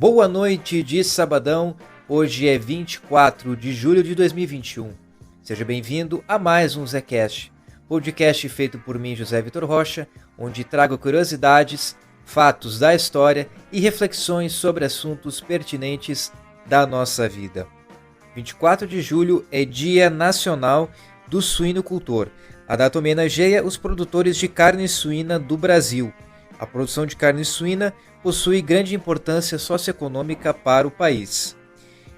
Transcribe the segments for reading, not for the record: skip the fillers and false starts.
Boa noite de sabadão, hoje é 24 de julho de 2021. Seja bem-vindo a mais um Zecast, podcast feito por mim, José Vitor Rocha, onde trago curiosidades, fatos da história e reflexões sobre assuntos pertinentes da nossa vida. 24 de julho é Dia Nacional do Suinocultor. A data homenageia os produtores de carne suína do Brasil. A produção de carne suína possui grande importância socioeconômica para o país.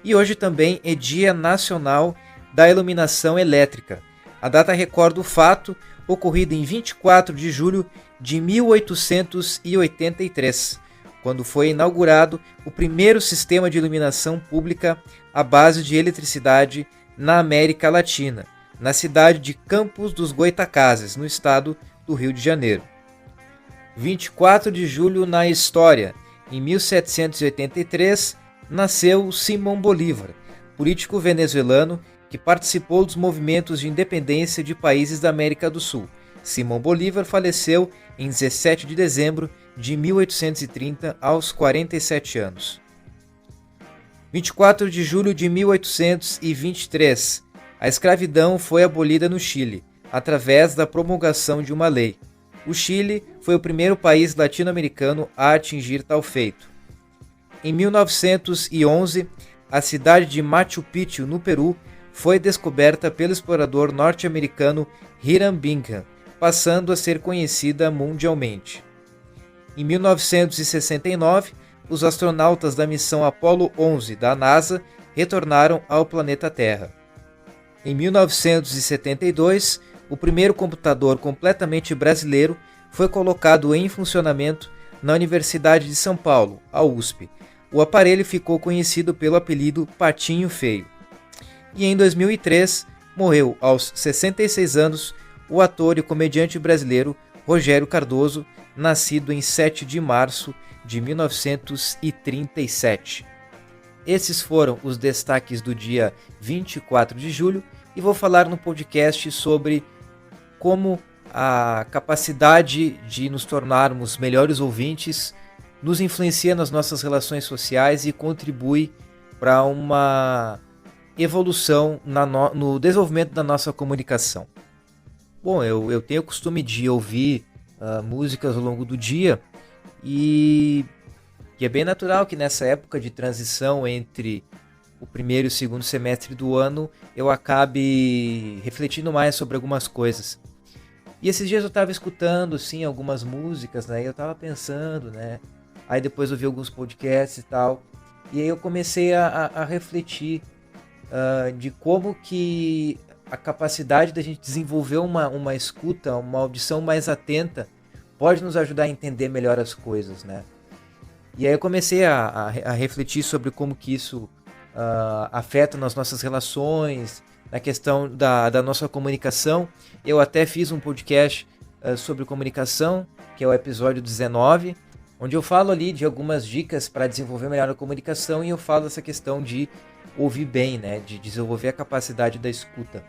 E hoje também é Dia Nacional da Iluminação Elétrica. A data recorda o fato ocorrido em 24 de julho de 1883, quando foi inaugurado o primeiro sistema de iluminação pública à base de eletricidade na América Latina, na cidade de Campos dos Goytacazes, no estado do Rio de Janeiro. 24 de julho na história. Em 1783, nasceu Simão Bolívar, político venezuelano que participou dos movimentos de independência de países da América do Sul. Simão Bolívar faleceu em 17 de dezembro de 1830, aos 47 anos. 24 de julho de 1823, a escravidão foi abolida no Chile, através da promulgação de uma lei. O Chile foi o primeiro país latino-americano a atingir tal feito. Em 1911, a cidade de Machu Picchu, no Peru, foi descoberta pelo explorador norte-americano Hiram Bingham, passando a ser conhecida mundialmente. Em 1969, os astronautas da missão Apollo 11 da NASA retornaram ao planeta Terra. Em 1972, o primeiro computador completamente brasileiro foi colocado em funcionamento na Universidade de São Paulo, a USP. O aparelho ficou conhecido pelo apelido Patinho Feio. E em 2003, morreu aos 66 anos o ator e comediante brasileiro Rogério Cardoso, nascido em 7 de março de 1937. Esses foram os destaques do dia 24 de julho e vou falar no podcast sobre como a capacidade de nos tornarmos melhores ouvintes nos influencia nas nossas relações sociais e contribui para uma evolução no desenvolvimento da nossa comunicação. Bom, eu tenho o costume de ouvir músicas ao longo do dia e é bem natural que nessa época de transição entre o primeiro e o segundo semestre do ano eu acabe refletindo mais sobre algumas coisas. E esses dias eu estava escutando assim, algumas músicas, né? E eu estava pensando, né? Aí depois eu vi alguns podcasts e tal. E aí eu comecei a refletir de como que a capacidade da gente desenvolver uma escuta, uma audição mais atenta pode nos ajudar a entender melhor as coisas, né? E aí eu comecei a refletir sobre como que isso afeta nas nossas relações, na questão da nossa comunicação. Eu até fiz um podcast sobre comunicação, que é o episódio 19, onde eu falo ali de algumas dicas para desenvolver melhor a comunicação e eu falo dessa questão de ouvir bem, né, de desenvolver a capacidade da escuta.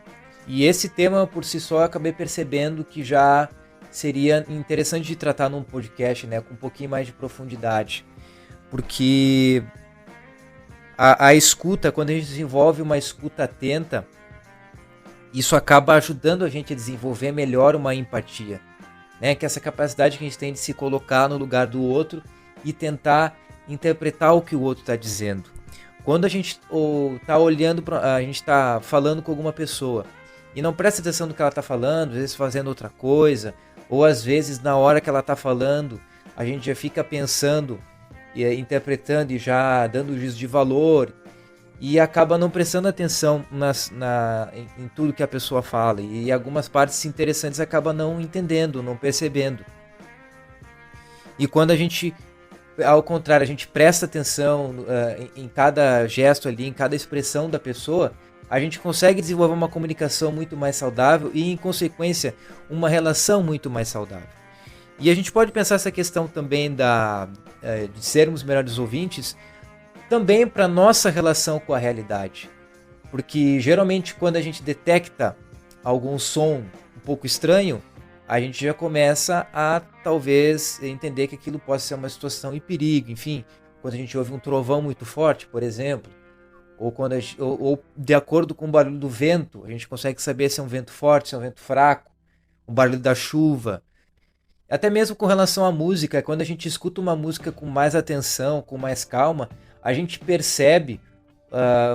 E esse tema por si só eu acabei percebendo que já seria interessante de tratar num podcast, né, com um pouquinho mais de profundidade, porque a escuta, quando a gente desenvolve uma escuta atenta, isso acaba ajudando a gente a desenvolver melhor uma empatia, né? Que é essa capacidade que a gente tem de se colocar no lugar do outro e tentar interpretar o que o outro está dizendo. Quando a gente está olhando, a gente está falando com alguma pessoa e não presta atenção no que ela está falando, às vezes fazendo outra coisa, ou às vezes na hora que ela está falando, a gente já fica pensando e interpretando e já dando juízo de valor e acaba não prestando atenção em tudo que a pessoa fala, e algumas partes interessantes acaba não entendendo, não percebendo. E quando a gente, ao contrário, a gente presta atenção em cada gesto ali, em cada expressão da pessoa, a gente consegue desenvolver uma comunicação muito mais saudável e, em consequência, uma relação muito mais saudável. E a gente pode pensar essa questão também de sermos melhores ouvintes também para nossa relação com a realidade. Porque geralmente quando a gente detecta algum som um pouco estranho, a gente já começa a talvez entender que aquilo possa ser uma situação em perigo, enfim, quando a gente ouve um trovão muito forte, por exemplo, ou, quando ou de acordo com o barulho do vento, a gente consegue saber se é um vento forte, se é um vento fraco, o barulho da chuva. Até mesmo com relação à música, quando a gente escuta uma música com mais atenção, com mais calma, a gente percebe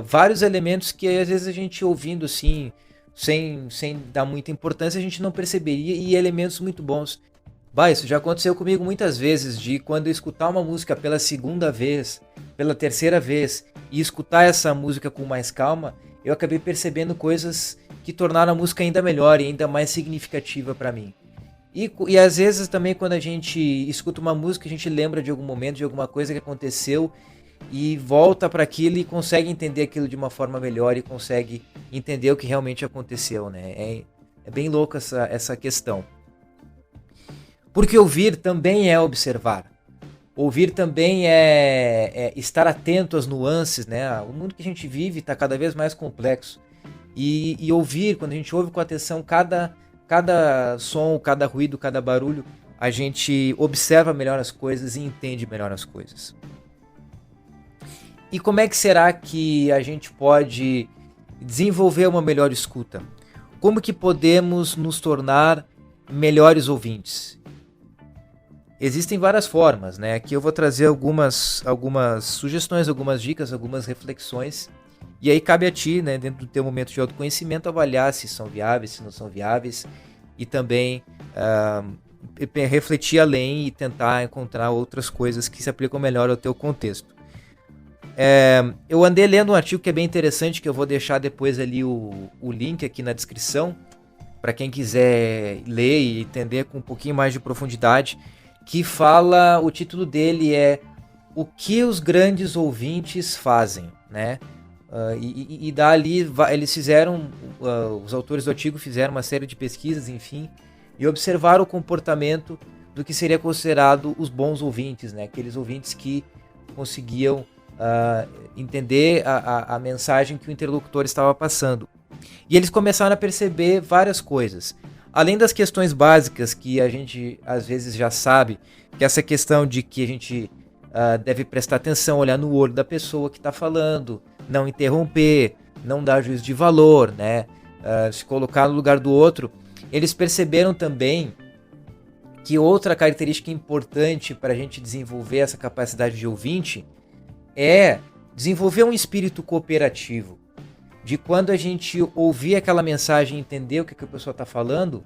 vários elementos que às vezes a gente ouvindo assim, sem dar muita importância, a gente não perceberia, e elementos muito bons. Isso já aconteceu comigo muitas vezes, de quando eu escutar uma música pela segunda vez, pela terceira vez, e escutar essa música com mais calma, eu acabei percebendo coisas que tornaram a música ainda melhor e ainda mais significativa para mim. E às vezes também quando a gente escuta uma música, a gente lembra de algum momento, de alguma coisa que aconteceu, e volta para aquilo e consegue entender aquilo de uma forma melhor e consegue entender o que realmente aconteceu, né? É bem louco essa questão. Porque ouvir também é observar. Ouvir também é estar atento às nuances, né? O mundo que a gente vive está cada vez mais complexo. E ouvir, quando a gente ouve com atenção cada som, cada ruído, cada barulho, a gente observa melhor as coisas e entende melhor as coisas. E como é que será que a gente pode desenvolver uma melhor escuta? Como que podemos nos tornar melhores ouvintes? Existem várias formas, né? Aqui eu vou trazer algumas sugestões, algumas dicas, algumas reflexões. E aí cabe a ti, né, dentro do teu momento de autoconhecimento, avaliar se são viáveis, se não são viáveis. E também refletir além e tentar encontrar outras coisas que se aplicam melhor ao teu contexto. Eu andei lendo um artigo que é bem interessante, que eu vou deixar depois ali o link aqui na descrição, para quem quiser ler e entender com um pouquinho mais de profundidade, que fala, o título dele é O que os grandes ouvintes fazem, né? E dali eles fizeram, os autores do artigo fizeram uma série de pesquisas, enfim, e observaram o comportamento do que seria considerado os bons ouvintes, né? Aqueles ouvintes que conseguiam entender a mensagem que o interlocutor estava passando. E eles começaram a perceber várias coisas. Além das questões básicas que a gente às vezes já sabe, que essa questão de que a gente deve prestar atenção, olhar no olho da pessoa que está falando, não interromper, não dar juízo de valor, né? Se colocar no lugar do outro. Eles perceberam também que outra característica importante para a gente desenvolver essa capacidade de ouvinte é desenvolver um espírito cooperativo. De quando a gente ouvir aquela mensagem e entender o que a pessoa está falando,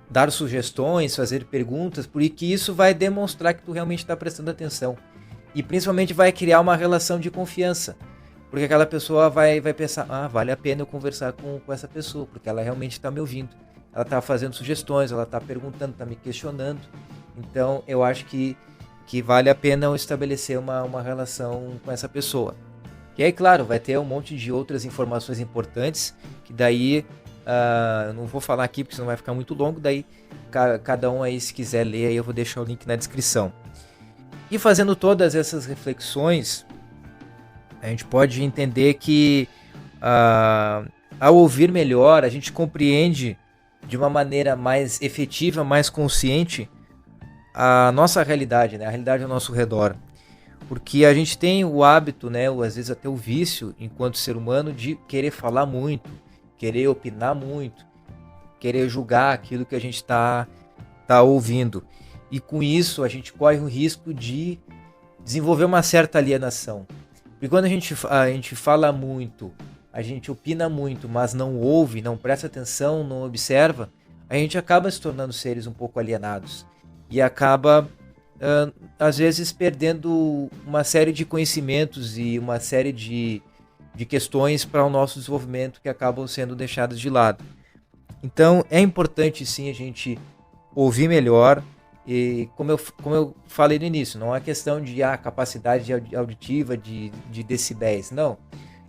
dar sugestões, fazer perguntas, porque isso vai demonstrar que tu realmente está prestando atenção. E principalmente vai criar uma relação de confiança. Porque aquela pessoa vai pensar, vale a pena eu conversar com essa pessoa, porque ela realmente está me ouvindo. Ela está fazendo sugestões, ela está perguntando, está me questionando. Então eu acho que vale a pena eu estabelecer uma relação com essa pessoa. E aí, claro, vai ter um monte de outras informações importantes, que daí eu não vou falar aqui porque senão vai ficar muito longo, daí cada um aí, se quiser ler, aí eu vou deixar o link na descrição. E fazendo todas essas reflexões, a gente pode entender que ao ouvir melhor, a gente compreende de uma maneira mais efetiva, mais consciente, a nossa realidade, né? A realidade ao nosso redor. Porque a gente tem o hábito, né, ou às vezes até o vício, enquanto ser humano, de querer falar muito, querer opinar muito, querer julgar aquilo que a gente está ouvindo. E com isso a gente corre o risco de desenvolver uma certa alienação. Porque quando a gente fala muito, a gente opina muito, mas não ouve, não presta atenção, não observa, a gente acaba se tornando seres um pouco alienados. E acaba às vezes perdendo uma série de conhecimentos e uma série de questões para o nosso desenvolvimento que acabam sendo deixadas de lado. Então é importante sim a gente ouvir melhor, e como eu falei no início, não é questão de capacidade auditiva de decibéis, não.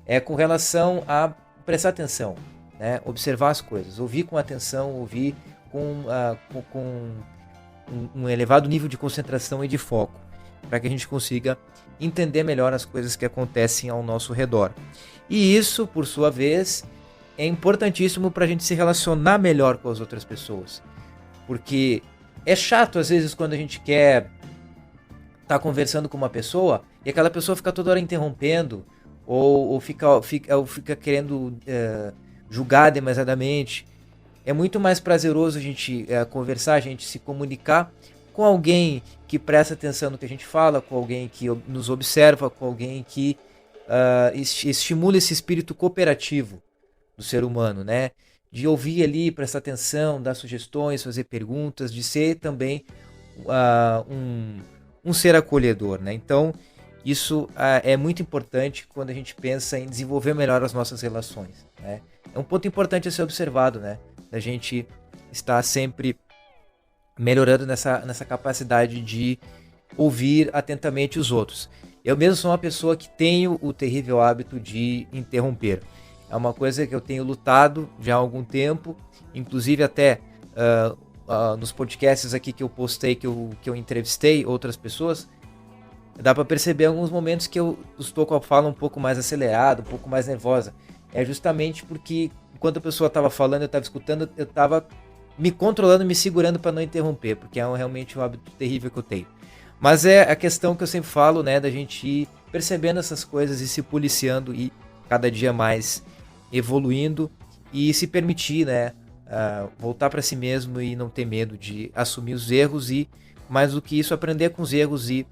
É com relação a prestar atenção, né? Observar as coisas, ouvir com atenção, ouvir com um elevado nível de concentração e de foco, para que a gente consiga entender melhor as coisas que acontecem ao nosso redor. E isso, por sua vez, é importantíssimo para a gente se relacionar melhor com as outras pessoas. Porque é chato, às vezes, quando a gente quer tá conversando com uma pessoa e aquela pessoa fica toda hora interrompendo ou fica querendo julgar demasiadamente. É muito mais prazeroso a gente conversar, a gente se comunicar com alguém que presta atenção no que a gente fala, com alguém que nos observa, com alguém que estimula esse espírito cooperativo do ser humano, né? De ouvir ali, prestar atenção, dar sugestões, fazer perguntas, de ser também um ser acolhedor, né? Então, isso é muito importante quando a gente pensa em desenvolver melhor as nossas relações, né? É um ponto importante a ser observado, né? A gente está sempre melhorando nessa capacidade de ouvir atentamente os outros. Eu mesmo sou uma pessoa que tenho o terrível hábito de interromper. É uma coisa que eu tenho lutado já há algum tempo, inclusive até nos podcasts aqui que eu postei, que eu entrevistei outras pessoas, dá para perceber alguns momentos que eu estou com a fala um pouco mais acelerada, um pouco mais nervosa. É justamente porque enquanto a pessoa estava falando, eu estava escutando, eu estava me controlando, me segurando para não interromper, porque é realmente um hábito terrível que eu tenho. Mas é a questão que eu sempre falo, né, da gente ir percebendo essas coisas e se policiando e cada dia mais evoluindo e se permitir, né, voltar para si mesmo e não ter medo de assumir os erros e, mais do que isso, aprender com os erros e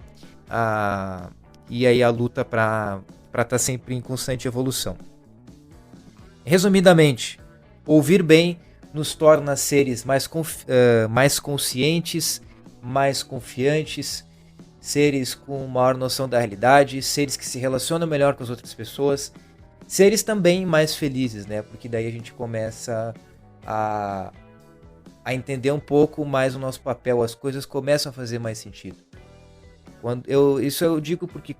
aí a luta para estar sempre em constante evolução. Resumidamente, ouvir bem nos torna seres mais conscientes, mais confiantes, seres com maior noção da realidade, seres que se relacionam melhor com as outras pessoas, seres também mais felizes, né? Porque daí a gente começa a entender um pouco mais o nosso papel, as coisas começam a fazer mais sentido. Isso eu digo porque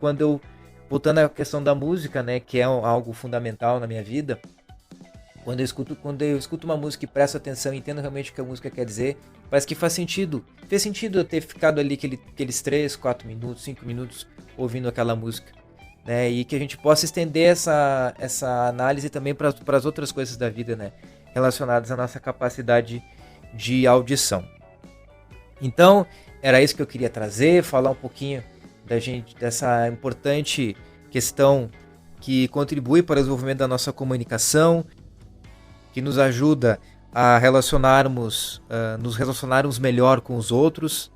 voltando à questão da música, né, que é algo fundamental na minha vida, quando eu escuto uma música e presto atenção e entendo realmente o que a música quer dizer, parece que faz sentido. Fez sentido eu ter ficado ali aqueles 3, 4 minutos, 5 minutos ouvindo aquela música. Né? E que a gente possa estender essa análise também para as outras coisas da vida, né? Relacionadas à nossa capacidade de audição. Então, era isso que eu queria trazer, falar um pouquinho dessa importante questão que contribui para o desenvolvimento da nossa comunicação, que nos ajuda a nos relacionarmos melhor com os outros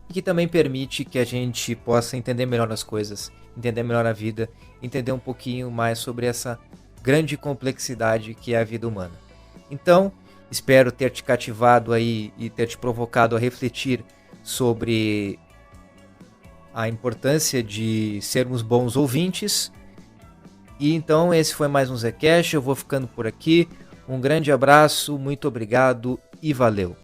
e que também permite que a gente possa entender melhor as coisas, entender melhor a vida, entender um pouquinho mais sobre essa grande complexidade que é a vida humana. Então, espero ter te cativado aí e ter te provocado a refletir sobre a importância de sermos bons ouvintes. E então esse foi mais um Zecast, eu vou ficando por aqui. Um grande abraço, muito obrigado e valeu!